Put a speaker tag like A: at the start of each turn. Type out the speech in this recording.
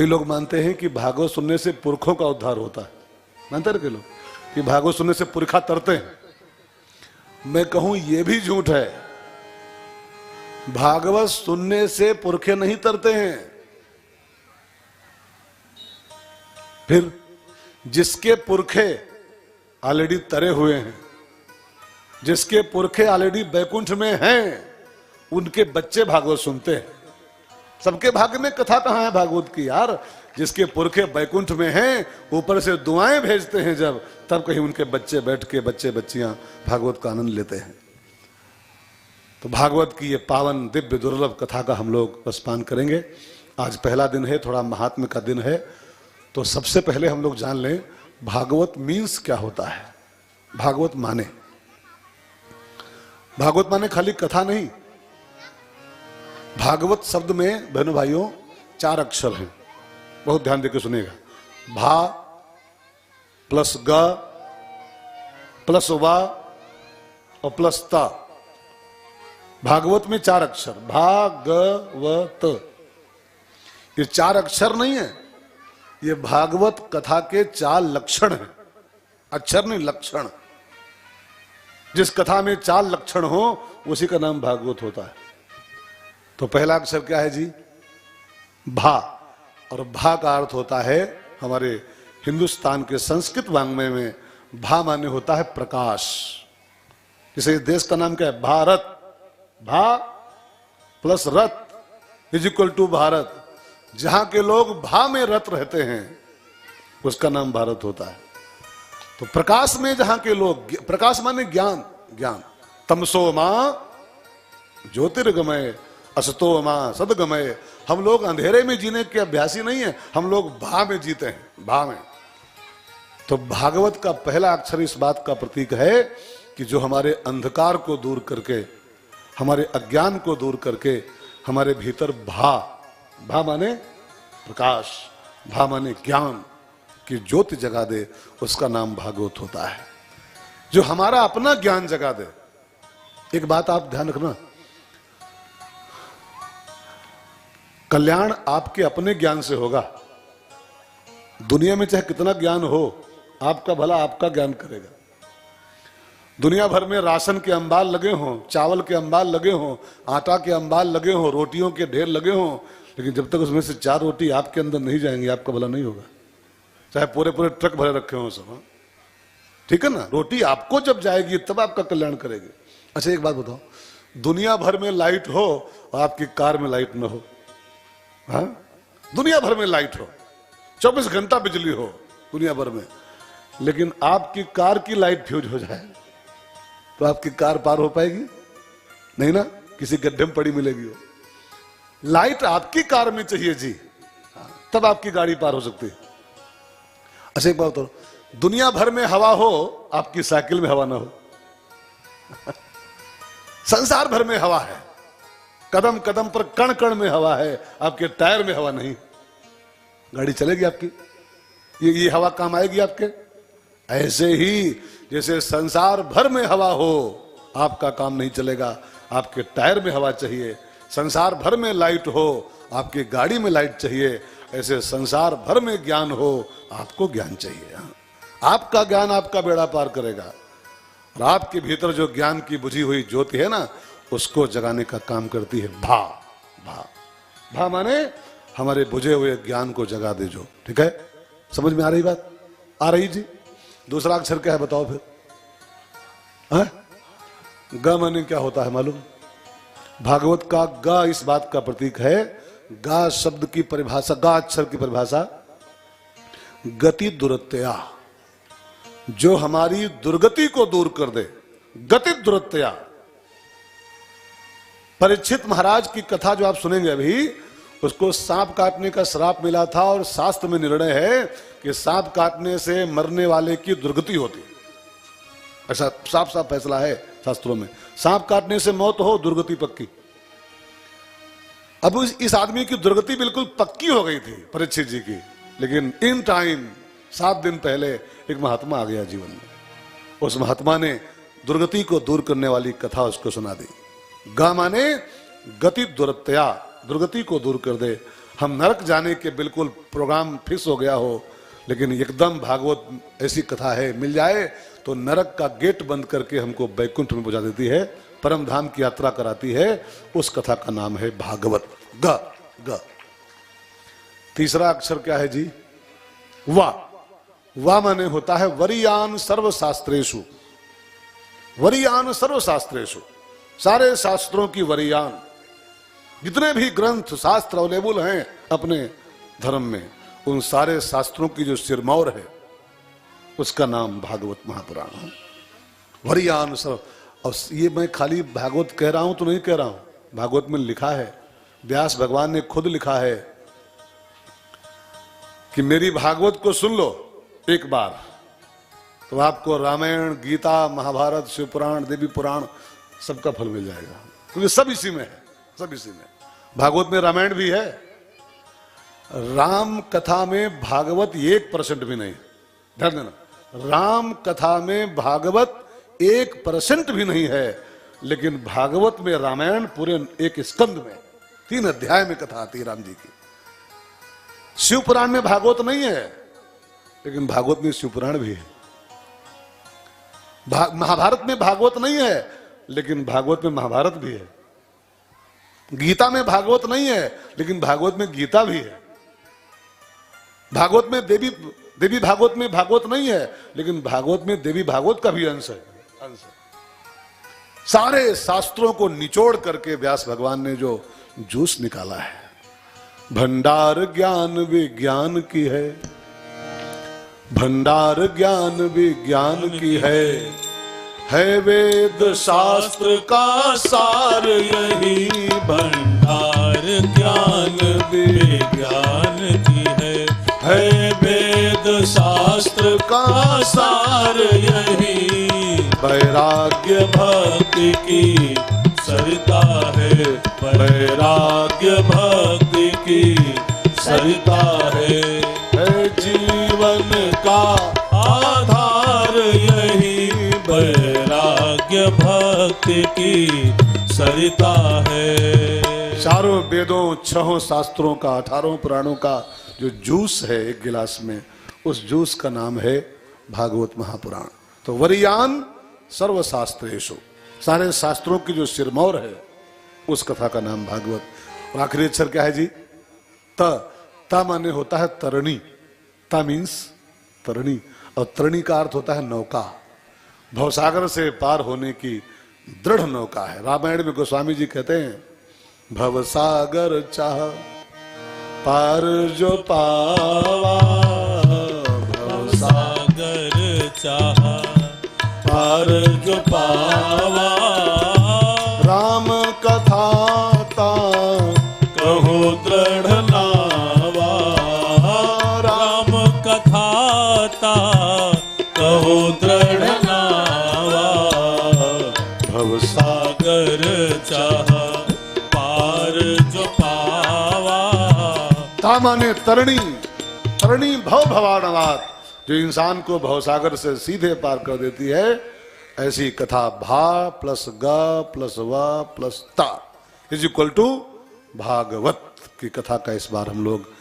A: कई लोग मानते हैं कि भागवत सुनने से पुरखों का उद्धार होता है। मानते हैं कई लोग कि भागवत सुनने से पुरखा तरते हैं। मैं कहूं यह भी झूठ है। भागवत सुनने से पुरखे नहीं तरते हैं। फिर जिसके पुरखे ऑलरेडी तरे हुए हैं, जिसके पुरखे ऑलरेडी बैकुंठ में हैं, उनके बच्चे भागवत सुनते हैं। सबके भाग्य में कथा कहां है भागवत की यार? जिसके पुरखे बैकुंठ में हैं, ऊपर से दुआएं भेजते हैं जब, तब कहीं उनके बच्चे बैठ के, बच्चे बच्चियां भागवत का आनंद लेते हैं। तो भागवत की ये पावन दिव्य दुर्लभ कथा का हम लोग रसपान करेंगे। आज पहला दिन है, थोड़ा महात्म्य का दिन है। तो सबसे पहले हम लोग जान लें भागवत मीन्स क्या होता है। भागवत माने, भागवत माने खाली कथा नहीं। भागवत शब्द में बहनों भाइयों 4 अक्षर हैं, बहुत ध्यान देकर सुनिएगा। भा प्लस ग प्लस वा और प्लस ता। भागवत में 4 अक्षर, भागवत। ये 4 अक्षर नहीं है, ये भागवत कथा के 4 लक्षण हैं। अक्षर नहीं, लक्षण। जिस कथा में 4 लक्षण हो उसी का नाम भागवत होता है। तो पहला अक्षर क्या है जी? भा। और भा का अर्थ होता है, हमारे हिंदुस्तान के संस्कृत वांग्मय में भा माने होता है प्रकाश। जैसे इस देश का नाम क्या है? भारत। भा प्लस रत इज इक्वल टू भारत। जहां के लोग भा में रत रहते हैं उसका नाम भारत होता है। तो प्रकाश में जहां के लोग, प्रकाश माने ज्ञान, ज्ञान। तमसो मां ज्योतिर्गमय असतो मां सदगमय। हम लोग अंधेरे में जीने के अभ्यासी नहीं है, हम लोग भा में जीते हैं, भा में। तो भागवत का पहला अक्षर इस बात का प्रतीक है कि जो हमारे अंधकार को दूर करके, हमारे अज्ञान को दूर करके हमारे भीतर भा, भा माने प्रकाश, भा माने ज्ञान की ज्योति जगा दे, उसका नाम भागवत होता है। जो हमारा अपना ज्ञान जगा दे। एक बात आप ध्यान रखना, कल्याण आपके अपने ज्ञान से होगा। दुनिया में चाहे कितना ज्ञान हो, आपका भला आपका ज्ञान करेगा। दुनिया भर में राशन के अंबाल लगे हों, चावल के अंबाल लगे हों, आटा के अंबाल लगे हों, रोटियों के ढेर लगे हों, लेकिन जब तक उसमें से 4 रोटी आपके अंदर नहीं जाएंगी, आपका भला नहीं होगा। चाहे पूरे पूरे ट्रक भरे रखे हों सब, ठीक है ना? रोटी आपको जब जाएगी तब आपका कल्याण करेगी। अच्छा एक बात बताओ, दुनिया भर में लाइट हो और आपकी कार में लाइट ना हो, हाँ? दुनिया भर में लाइट हो, 24 घंटा बिजली हो दुनिया भर में, लेकिन आपकी कार की लाइट फ्यूज हो जाए तो आपकी कार पार हो पाएगी? नहीं ना, किसी गड्ढे में पड़ी मिलेगी वो। लाइट आपकी कार में चाहिए जी, तब आपकी गाड़ी पार हो सकती है। अच्छा एक बात बताओ, दुनिया भर में हवा हो, आपकी साइकिल में हवा ना हो। संसार भर में हवा है, कदम कदम पर कण कण में हवा है, आपके टायर में हवा नहीं, गाड़ी चलेगी आपकी? ये हवा काम आएगी आपके? ऐसे ही जैसे संसार भर में हवा हो, आपका काम नहीं चलेगा, आपके टायर में हवा चाहिए। संसार भर में लाइट हो, आपकी गाड़ी में लाइट चाहिए। ऐसे संसार भर में ज्ञान हो, आपको ज्ञान चाहिए। आपका ज्ञान आपका बेड़ा पार करेगा। और आपके भीतर जो ज्ञान की बुझी हुई ज्योति है ना, उसको जगाने का काम करती है भा। भा, भा माने हमारे बुझे हुए ज्ञान को जगा दे जो। ठीक है, समझ में आ रही बात? आ रही जी। दूसरा अक्षर क्या है बताओ फिर? ग माने क्या होता है मालूम? भागवत का ग इस बात का प्रतीक है। गा शब्द की परिभाषा, गा अक्षर की परिभाषा गति दुरत्या, जो हमारी दुर्गति को दूर कर दे। गति दुरत्या। परीक्षित महाराज की कथा जो आप सुनेंगे अभी, उसको सांप काटने का श्राप मिला था और शास्त्र में निर्णय है कि सांप काटने से मरने वाले की दुर्गति होती। ऐसा साफ साफ फैसला है शास्त्रों में। सांप काटने से मौत हो, दुर्गति पक्की। अब इस आदमी की दुर्गति बिल्कुल पक्की हो गई थी परीक्षित जी की, लेकिन इन टाइम 7 दिन पहले एक महात्मा आ गया जीवन में। उस महात्मा ने दुर्गति को दूर करने वाली कथा उसको सुना दी। गा माने गति दुरत्या, दुर्गति को दूर कर दे, हम नरक जाने के बिल्कुल प्रोग्राम फिक्स हो गया हो, लेकिन एकदम भागवत ऐसी कथा है मिल जाए तो नरक का गेट बंद करके हमको वैकुंठ में पहुंचा देती है, परम धाम की यात्रा कराती है। उस कथा का नाम है भागवत। ग ग तीसरा अक्षर क्या है जी? वा। वा माने होता है वरीयान सर्वशास्त्रेषु। वरीयान सर्वशास्त्रेषु, सारे शास्त्रों की वरीयान, जितने भी ग्रंथ शास्त्र अवेलेबल हैं अपने धर्म में, उन सारे शास्त्रों की जो सिरमौर है उसका नाम भागवत महापुराण है। वरीयान सर्व। और ये मैं खाली भागवत कह रहा हूं तो नहीं कह रहा हूं, भागवत में लिखा है, व्यास भगवान ने खुद लिखा है कि मेरी भागवत को सुन लो एक बार तो आपको रामायण, गीता, महाभारत, शिव पुराण, देवी पुराण सबका फल मिल जाएगा, क्योंकि सब इसी में है, सब इसी में। भागवत में रामायण भी है। राम कथा में भागवत 1% भी नहीं, ध्यान देना, राम कथा में भागवत 1% भी नहीं है, लेकिन भागवत में रामायण पूरे एक स्कंद में 3 अध्याय में कथा आती है राम जी की। शिव पुराण में भागवत नहीं है, लेकिन भागवत में शिव पुराण भी है। महाभारत में भागवत नहीं है, लेकिन भागवत में महाभारत भी है। गीता में भागवत नहीं है, लेकिन भागवत में गीता भी है। भागवत में देवी भागवत में भागवत नहीं है, लेकिन भागवत में देवी भागवत का भी अंश है। सारे शास्त्रों को निचोड़ करके व्यास भगवान ने जो जूस निकाला है, भंडार ज्ञान विज्ञान की है, भंडार ज्ञान विज्ञान की है वेद शास्त्र का सार यही,
B: भंडार ज्ञान विज्ञान की है वेद शास्त्र का सार यही,
A: वैराग्य
B: भक्ति की सरिता है, वैराग्य भक्ति की सरिता है
A: जीवन का
B: आधार यही, वैराग्य भक्ति की सरिता है।
A: चारों वेदों, 6 शास्त्रों का, 18 पुराणों का जो जूस है एक गिलास में, उस जूस का नाम है भागवत महापुराण। तो वरीयान सर्वशास्त्रेषु, सारे शास्त्रों की जो सिरमौर है उस कथा का नाम भागवत। और आखिरी अक्षर क्या है जी? त माने होता है तरणी। ता मीन्स तरणी, और तरणी का अर्थ होता है नौका। भवसागर से पार होने की दृढ़ नौका है। रामायण में गोस्वामी जी कहते हैं, भवसागर चाह पार जो पावा,
B: भवसागर चाह पार जो पावा,
A: राम कथा ता
B: कहो दृढ़ नावा, राम कथा ता कहो दृढ़ नावा, भवसागर चाह पार जो पावा।
A: ता माने तरणी, तरणी भव भवानवात, जो इंसान को भवसागर से सीधे पार कर देती है। ऐसी कथा भा प्लस ग प्लस व प्लस ता इज इक्वल टू भागवत की कथा का इस बार हम लोग